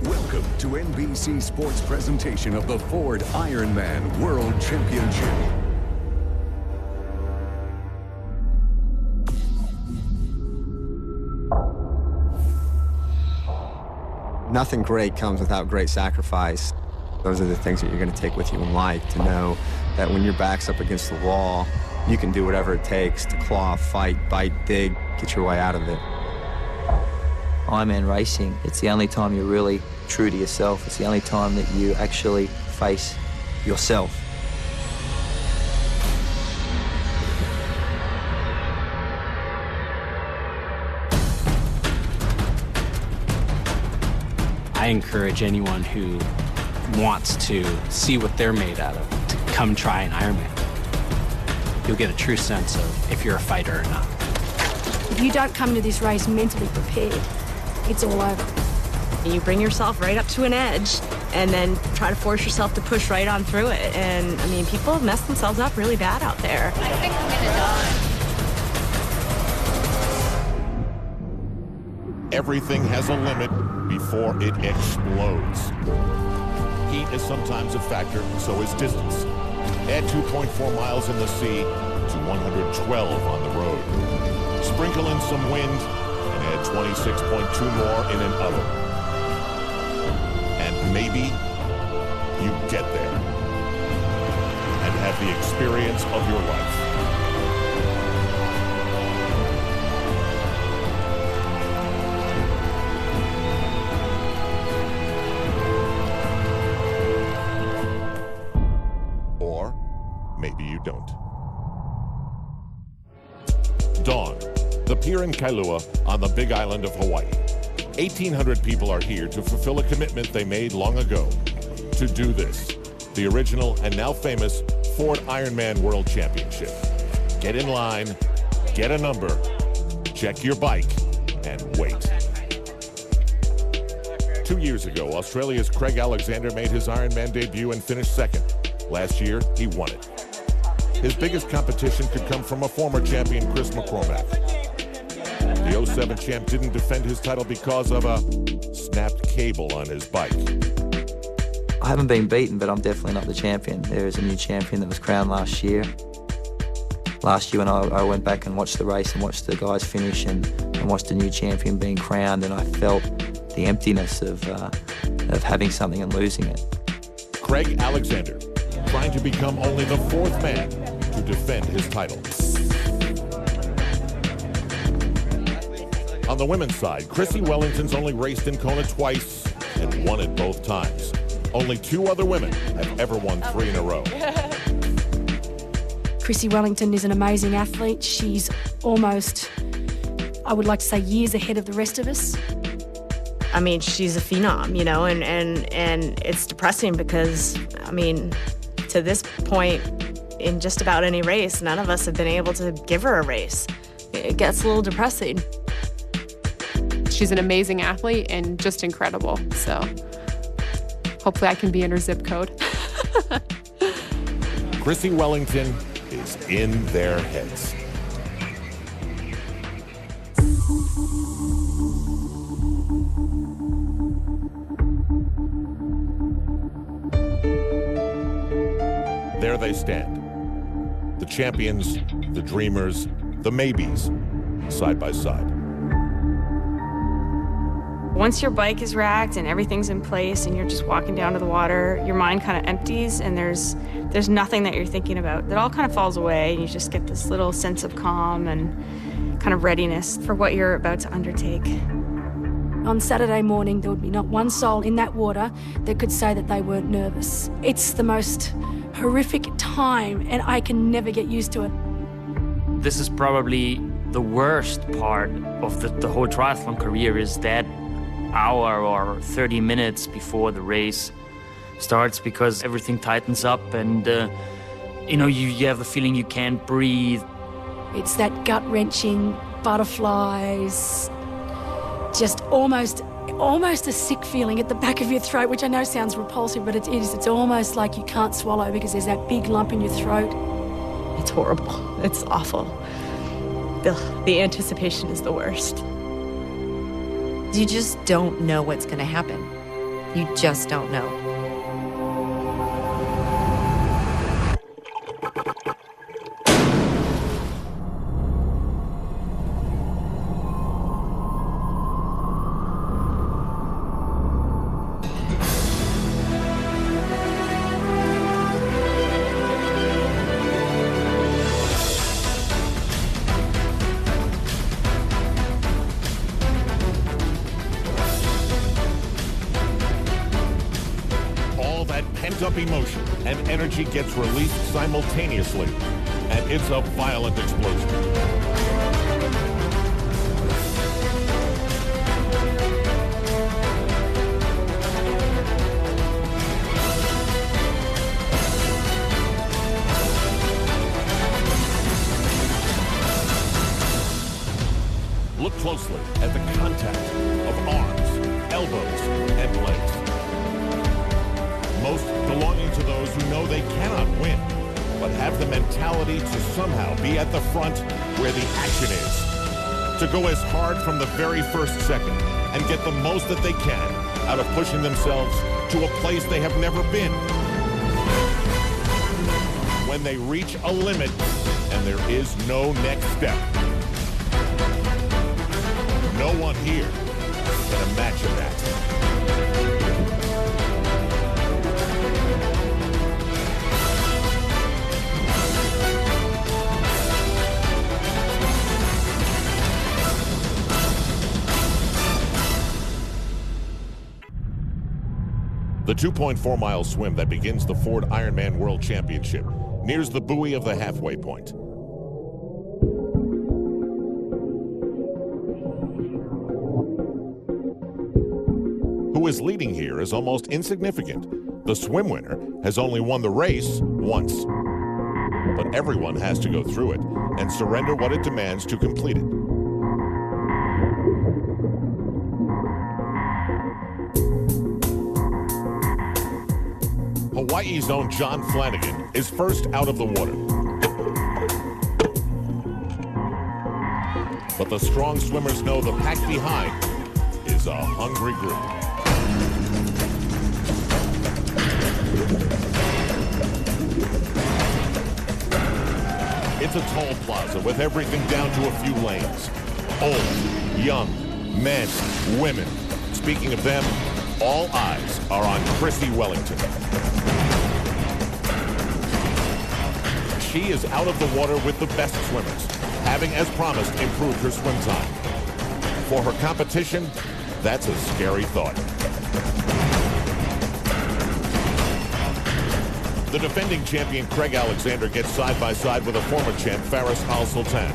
Welcome to NBC Sports presentation of the Ford Ironman World Championship. Nothing great comes without great sacrifice. Those are the things that you're going to take with you in life, to know that when your back's up against the wall, you can do whatever it takes to claw, fight, bite, dig, get your way out of it. Ironman racing, it's the only time you're really true to yourself. It's the only time that you actually face yourself. I encourage anyone who wants to see what they're made out of to come try an Ironman. You'll get a true sense of if you're a fighter or not. If you don't come to this race mentally prepared, it's all over. You bring yourself right up to an edge and then try to force yourself to push right on through it. And, I mean, people mess themselves up really bad out there. I think I'm gonna die. Everything has a limit before it explodes. Heat is sometimes a factor, so is distance. Add 2.4 miles in the sea to 112 on the road. Sprinkle in some wind and add 26.2 more in an oven. And maybe you get there and have the experience of your life. Or maybe you don't. Dawn, the pier in Kailua on the Big Island of Hawaii. 1,800 people are here to fulfill a commitment they made long ago. To do this, the original and now famous Ford Ironman World Championship. Get in line, get a number, check your bike, and wait. 2 years ago, Australia's Craig Alexander made his Ironman debut and finished second. Last year, he won it. His biggest competition could come from a former champion, Chris McCormack. The 07 champ didn't defend his title because of a snapped cable on his bike. I haven't been beaten, but I'm definitely not the champion. There is a new champion that was crowned last year. Last year when I went back and watched the race and watched the guys finish and watched a new champion being crowned, and I felt the emptiness of having something and losing it. Craig Alexander, trying to become only the fourth man to defend his title. On the women's side, Chrissy Wellington's only raced in Kona twice and won it both times. Only 2 other women have ever won 3 in a row. Chrissy Wellington is an amazing athlete. She's almost, I would like to say, years ahead of the rest of us. I mean, she's a phenom, you know, and it's depressing because, I mean, to this point in just about any race, none of us have been able to give her a race. It gets a little depressing. She's an amazing athlete and just incredible. So hopefully I can be in her zip code. Chrissy Wellington is in their heads. There they stand. The champions, the dreamers, the maybes, side by side. Once your bike is racked and everything's in place and you're just walking down to the water, your mind kind of empties and there's nothing that you're thinking about. It all kind of falls away and you just get this little sense of calm and kind of readiness for what you're about to undertake. On Saturday morning, there would be not one soul in that water that could say that they weren't nervous. It's the most horrific time and I can never get used to it. This is probably the worst part of the whole triathlon career, is that hour or 30 minutes before the race starts, because everything tightens up and you have the feeling you can't breathe. It's that gut-wrenching butterflies, just almost a sick feeling at the back of your throat, which I know sounds repulsive, but it is. It's almost like you can't swallow because there's that big lump in your throat. It's horrible. It's awful. The anticipation is the worst. You just don't know what's going to happen. You just don't know. Pent-up emotion and energy gets released simultaneously, and it's a violent explosion. Look closely at the contact of arms, elbows, and legs. Most belonging to those who know they cannot win, but have the mentality to somehow be at the front where the action is. To go as hard from the very first second and get the most that they can out of pushing themselves to a place they have never been. When they reach a limit and there is no next step. No one here can imagine that. The 2.4-mile swim that begins the Ford Ironman World Championship nears the buoy of the halfway point. Who is leading here is almost insignificant. The swim winner has only won the race once. But everyone has to go through it and surrender what it demands to complete it. Hawaii's own John Flanagan is first out of the water. But the strong swimmers know the pack behind is a hungry group. It's a toll plaza with everything down to a few lanes. Old, young, men, women. Speaking of them, all eyes are on Chrissy Wellington. She is out of the water with the best swimmers, having, as promised, improved her swim time. For her competition, that's a scary thought. The defending champion Craig Alexander gets side by side with a former champ, Faris Al-Sultan.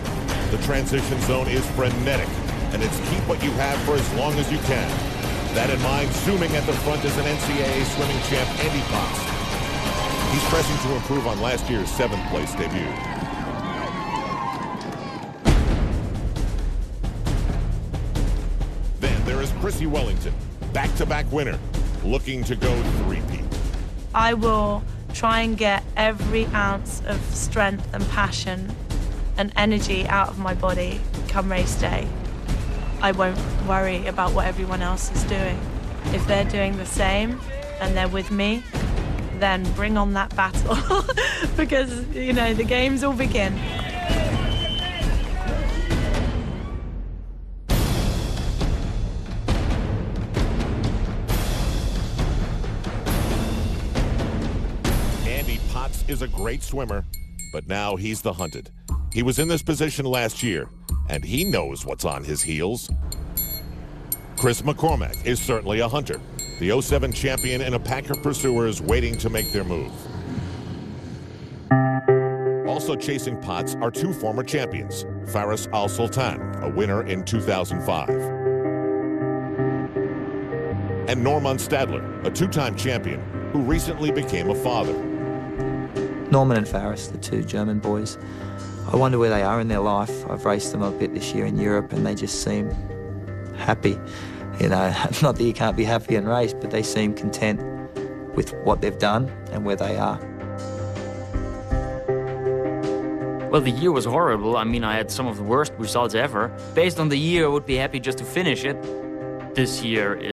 The transition zone is frenetic, and it's keep what you have for as long as you can. That in mind, zooming at the front is an NCAA swimming champ, Andy Potts. He's pressing to improve on last year's 7th place debut. Then there is Chrissy Wellington, back-to-back winner, looking to go three-peat. I will try and get every ounce of strength and passion and energy out of my body come race day. I won't worry about what everyone else is doing. If they're doing the same and they're with me, then bring on that battle because, you know, the games will begin. Andy Potts is a great swimmer, but now he's the hunted. He was in this position last year, and he knows what's on his heels. Chris McCormack is certainly a hunter. The 07 champion and a pack of pursuers waiting to make their move. Also chasing Potts are two former champions, Faris Al-Sultan, a winner in 2005, and Norman Stadler, a two-time champion who recently became a father. Norman and Faris, the two German boys, I wonder where they are in their life. I've raced them a bit this year in Europe and they just seem happy. You know, not that you can't be happy and race, but they seem content with what they've done and where they are. Well, the year was horrible. I mean, I had some of the worst results ever. Based on the year, I would be happy just to finish it. This year